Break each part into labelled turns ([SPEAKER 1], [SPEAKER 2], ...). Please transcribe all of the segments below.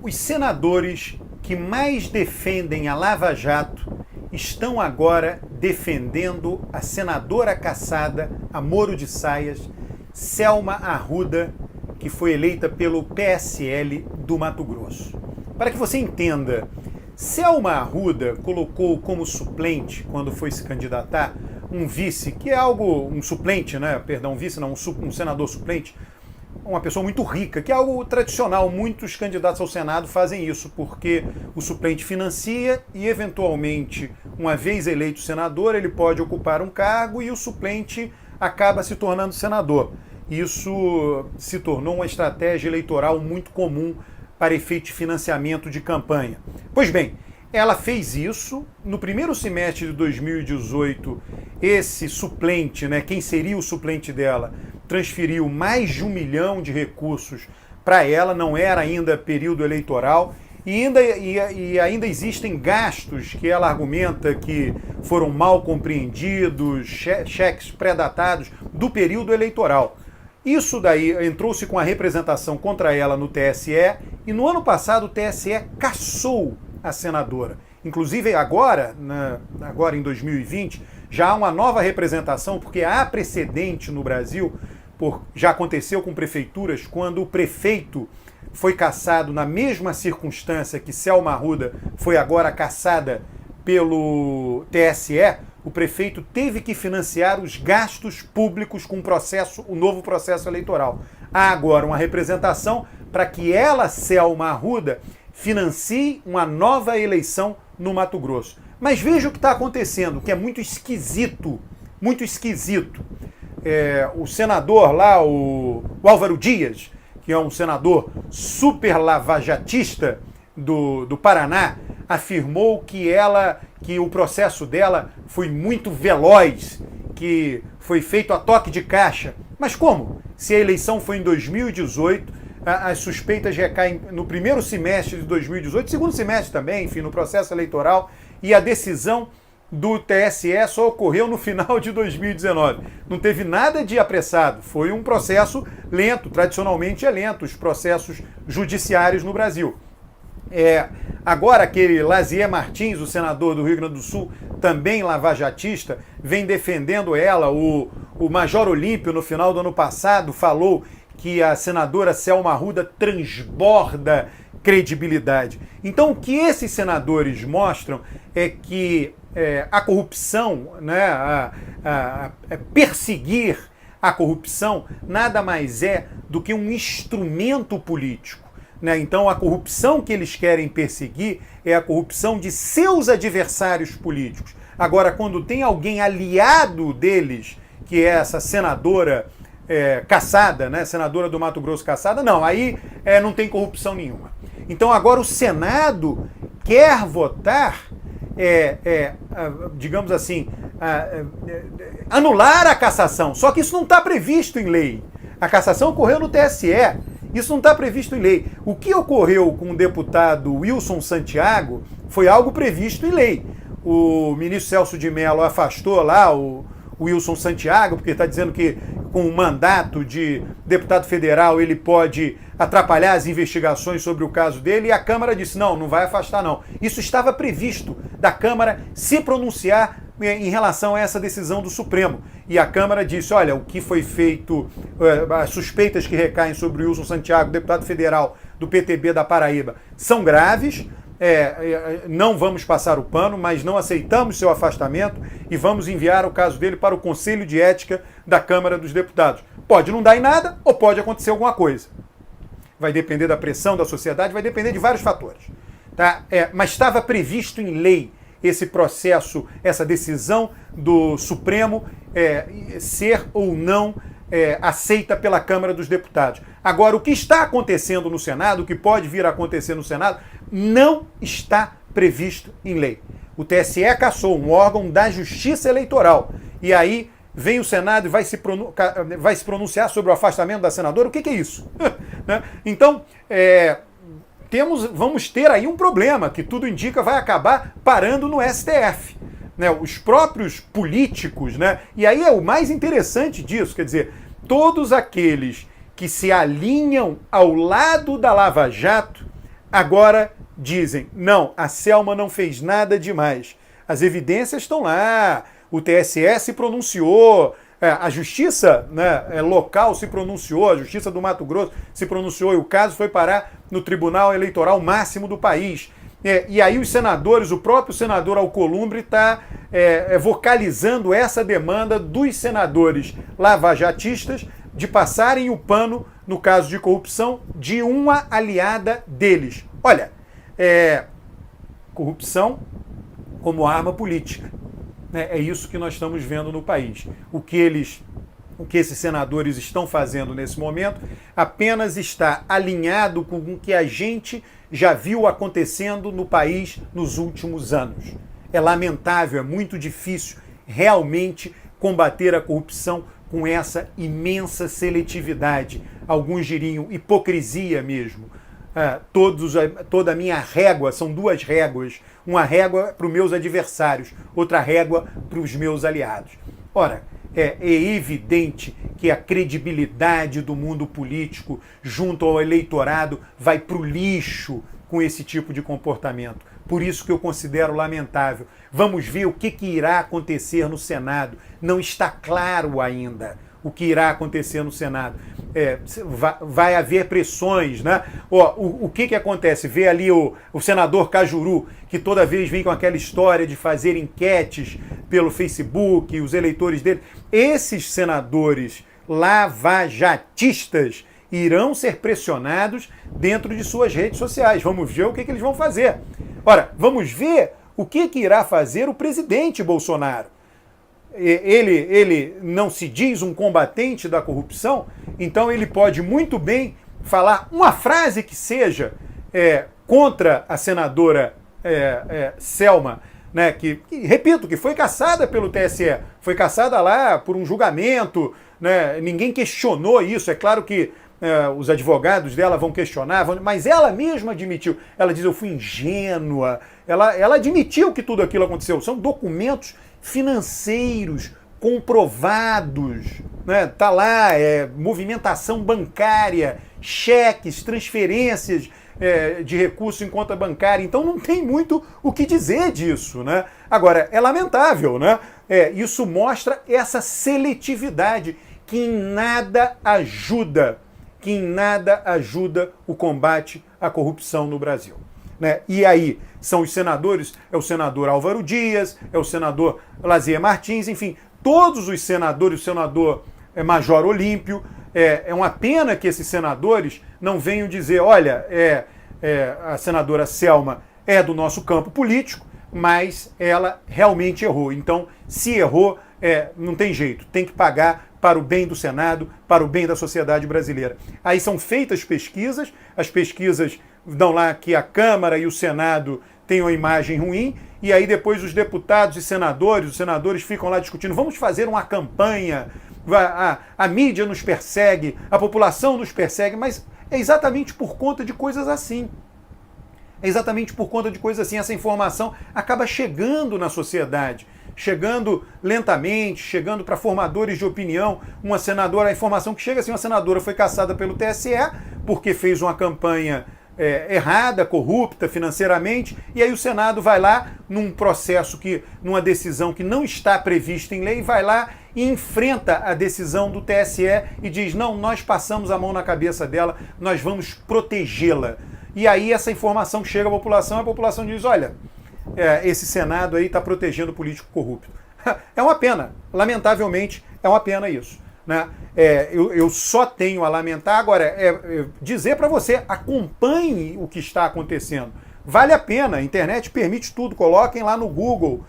[SPEAKER 1] Os senadores que mais defendem a Lava Jato estão agora defendendo a senadora caçada, a Moro de Saias, Selma Arruda, que foi eleita pelo PSL do Mato Grosso. Para que você entenda, Selma Arruda colocou como suplente, quando foi se candidatar, um vice, que é algo, um suplente, né? Perdão, vice não, um senador suplente, uma pessoa muito rica, que é algo tradicional. Muitos candidatos ao Senado fazem isso, porque o suplente financia e, eventualmente, uma vez eleito senador, ele pode ocupar um cargo e o suplente acaba se tornando senador. Isso se tornou uma estratégia eleitoral muito comum para efeito de financiamento de campanha. Pois bem, ela fez isso. No primeiro semestre de 2018, esse suplente, né, quem seria o suplente dela, transferiu mais de 1 milhão de recursos para ela, não era ainda período eleitoral, e ainda existem gastos que ela argumenta que foram mal compreendidos, cheques pré-datados do período eleitoral. Isso daí entrou-se com a representação contra ela no TSE, e no ano passado o TSE cassou a senadora. Inclusive agora em 2020, já há uma nova representação, porque há precedente no Brasil, já aconteceu com prefeituras, quando o prefeito foi cassado na mesma circunstância que Selma Arruda foi agora cassada pelo TSE, o prefeito teve que financiar os gastos públicos com o novo processo eleitoral. Há agora uma representação para que ela, Selma Arruda, financie uma nova eleição no Mato Grosso. Mas veja o que está acontecendo, que é muito esquisito, muito esquisito. O senador lá, o Álvaro Dias, que é um senador super lavajatista do Paraná, afirmou que o processo dela foi muito veloz, que foi feito a toque de caixa. Mas como? Se a eleição foi em 2018, as suspeitas recaem no primeiro semestre de 2018, segundo semestre também, enfim, no processo eleitoral, e a decisão do TSE só ocorreu no final de 2019. Não teve nada de apressado, foi um processo lento, tradicionalmente é lento, os processos judiciários no Brasil. Agora aquele Lazier Martins, o senador do Rio Grande do Sul, também lavajatista, vem defendendo ela. O Major Olímpio, no final do ano passado, falou que a senadora Selma Arruda transborda credibilidade. Então o que esses senadores mostram é que a corrupção, né, perseguir a corrupção nada mais é do que um instrumento político. Então a corrupção que eles querem perseguir é a corrupção de seus adversários políticos. Agora, quando tem alguém aliado deles, que é essa senadora caçada, né, senadora do Mato Grosso caçada, não, aí não tem corrupção nenhuma. Então agora o Senado quer votar, digamos assim, anular a cassação, só que isso não está previsto em lei. A cassação ocorreu no TSE. Isso não está previsto em lei. O que ocorreu com o deputado Wilson Santiago foi algo previsto em lei. O ministro Celso de Mello afastou lá o Wilson Santiago, porque está dizendo que com o mandato de deputado federal ele pode atrapalhar as investigações sobre o caso dele, e a Câmara disse, não vai afastar não. Isso estava previsto da Câmara se pronunciar em relação a essa decisão do Supremo. E a Câmara disse, olha, o que foi feito, as suspeitas que recaem sobre o Wilson Santiago, deputado federal do PTB da Paraíba, são graves, não vamos passar o pano, mas não aceitamos seu afastamento e vamos enviar o caso dele para o Conselho de Ética da Câmara dos Deputados. Pode não dar em nada ou pode acontecer alguma coisa. Vai depender da pressão da sociedade, vai depender de vários fatores. Tá? Mas estava previsto em lei esse processo, essa decisão do Supremo ser ou não aceita pela Câmara dos Deputados. Agora, o que está acontecendo no Senado, o que pode vir a acontecer no Senado, não está previsto em lei. O TSE cassou, um órgão da Justiça Eleitoral. E aí vem o Senado e vai se pronunciar sobre o afastamento da senadora. O que é isso? Então, vamos ter aí um problema que tudo indica vai acabar parando no STF. Os próprios políticos, e aí é o mais interessante disso, quer dizer, todos aqueles que se alinham ao lado da Lava Jato agora dizem, não, a Selma não fez nada demais. As evidências estão lá, o TSE se pronunciou, a justiça, né, local se pronunciou, a justiça do Mato Grosso se pronunciou e o caso foi parar no Tribunal Eleitoral Máximo do país. E aí os senadores, o próprio senador Alcolumbre está vocalizando essa demanda dos senadores lavajatistas de passarem o pano, no caso de corrupção, de uma aliada deles. Olha, corrupção como arma política. É isso que nós estamos vendo no país. O que esses senadores estão fazendo nesse momento apenas está alinhado com o que a gente já viu acontecendo no país nos últimos anos. É lamentável, é muito difícil realmente combater a corrupção com essa imensa seletividade. Alguns diriam hipocrisia mesmo. Toda a minha régua, são duas réguas. Uma régua para os meus adversários, outra régua para os meus aliados. Ora, é evidente que a credibilidade do mundo político junto ao eleitorado vai para o lixo com esse tipo de comportamento. Por isso que eu considero lamentável. Vamos ver o que irá acontecer no Senado. Não está claro ainda o que irá acontecer no Senado. Vai haver pressões, né? O que acontece? Vê ali o senador Cajuru, que toda vez vem com aquela história de fazer enquetes pelo Facebook, os eleitores dele. Esses senadores lavajatistas irão ser pressionados dentro de suas redes sociais. Vamos ver o que eles vão fazer. Ora, vamos ver o que irá fazer o presidente Bolsonaro. Ele não se diz um combatente da corrupção, então ele pode muito bem falar uma frase que seja contra a senadora Selma, né, que, repito, que foi cassada pelo TSE, foi cassada lá por um julgamento, né, ninguém questionou isso, é claro que os advogados dela vão questionar, mas ela mesma admitiu, ela diz, eu fui ingênua, ela admitiu que tudo aquilo aconteceu, são documentos financeiros comprovados, né? Tá lá, movimentação bancária, cheques, transferências de recursos em conta bancária, então não tem muito o que dizer disso, né? Agora, é lamentável, né? Isso mostra essa seletividade que em nada ajuda o combate à corrupção no Brasil. Né? E aí, são os senadores, é o senador Álvaro Dias, é o senador Lazier Martins, enfim, todos os senadores, o senador Major Olímpio, é uma pena que esses senadores não venham dizer, olha, a senadora Selma é do nosso campo político, mas ela realmente errou. Então, se errou, não tem jeito, tem que pagar para o bem do Senado, para o bem da sociedade brasileira. Aí são feitas pesquisas, as pesquisas dão lá que a Câmara e o Senado têm uma imagem ruim, e aí depois os deputados e senadores, os senadores ficam lá discutindo, vamos fazer uma campanha, a mídia nos persegue, a população nos persegue, mas é exatamente por conta de coisas assim. É exatamente por conta de coisas assim, essa informação acaba chegando na sociedade, chegando lentamente, chegando para formadores de opinião. Uma senadora, a informação que chega assim, uma senadora foi cassada pelo TSE porque fez uma campanha errada, corrupta financeiramente, e aí o Senado vai lá num processo numa decisão que não está prevista em lei, vai lá e enfrenta a decisão do TSE e diz, não, nós passamos a mão na cabeça dela, nós vamos protegê-la. E aí essa informação chega à população, a população diz, olha, esse Senado aí está protegendo o político corrupto. É uma pena, lamentavelmente é uma pena isso. Né? Eu só tenho a lamentar, agora, dizer para você, acompanhe o que está acontecendo. Vale a pena, a internet permite tudo, coloquem lá no Google,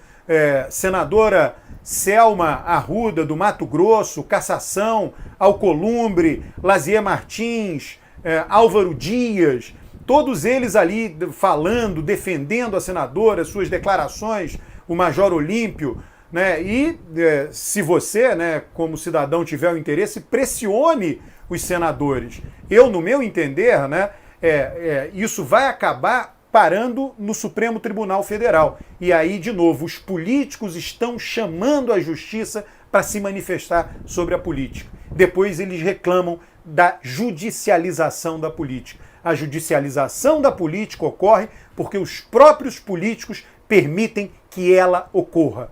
[SPEAKER 1] senadora Selma Arruda, do Mato Grosso, cassação, Alcolumbre, Lazier Martins, Álvaro Dias, todos eles ali falando, defendendo a senadora, suas declarações, o Major Olímpio, né? E se você, né, como cidadão, tiver o interesse, pressione os senadores. Eu, no meu entender, né, isso vai acabar parando no Supremo Tribunal Federal. E aí, de novo, os políticos estão chamando a justiça para se manifestar sobre a política. Depois eles reclamam da judicialização da política. A judicialização da política ocorre porque os próprios políticos permitem que ela ocorra.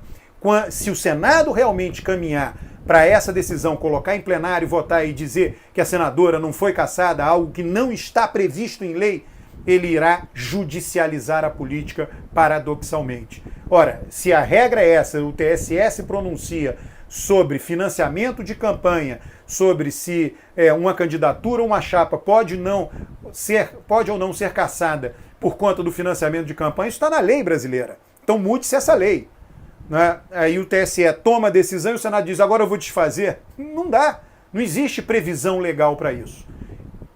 [SPEAKER 1] Se o Senado realmente caminhar para essa decisão, colocar em plenário, votar e dizer que a senadora não foi cassada, algo que não está previsto em lei, ele irá judicializar a política paradoxalmente. Ora, se a regra é essa, o TSE se pronuncia sobre financiamento de campanha, sobre se uma candidatura ou uma chapa pode ou não ser cassada por conta do financiamento de campanha, isso está na lei brasileira. Então mude-se essa lei. Né? Aí o TSE toma a decisão e o Senado diz, agora eu vou desfazer. Não dá. Não existe previsão legal para isso.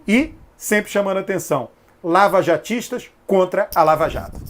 [SPEAKER 1] E, sempre chamando a atenção, lava-jatistas contra a Lava Jato.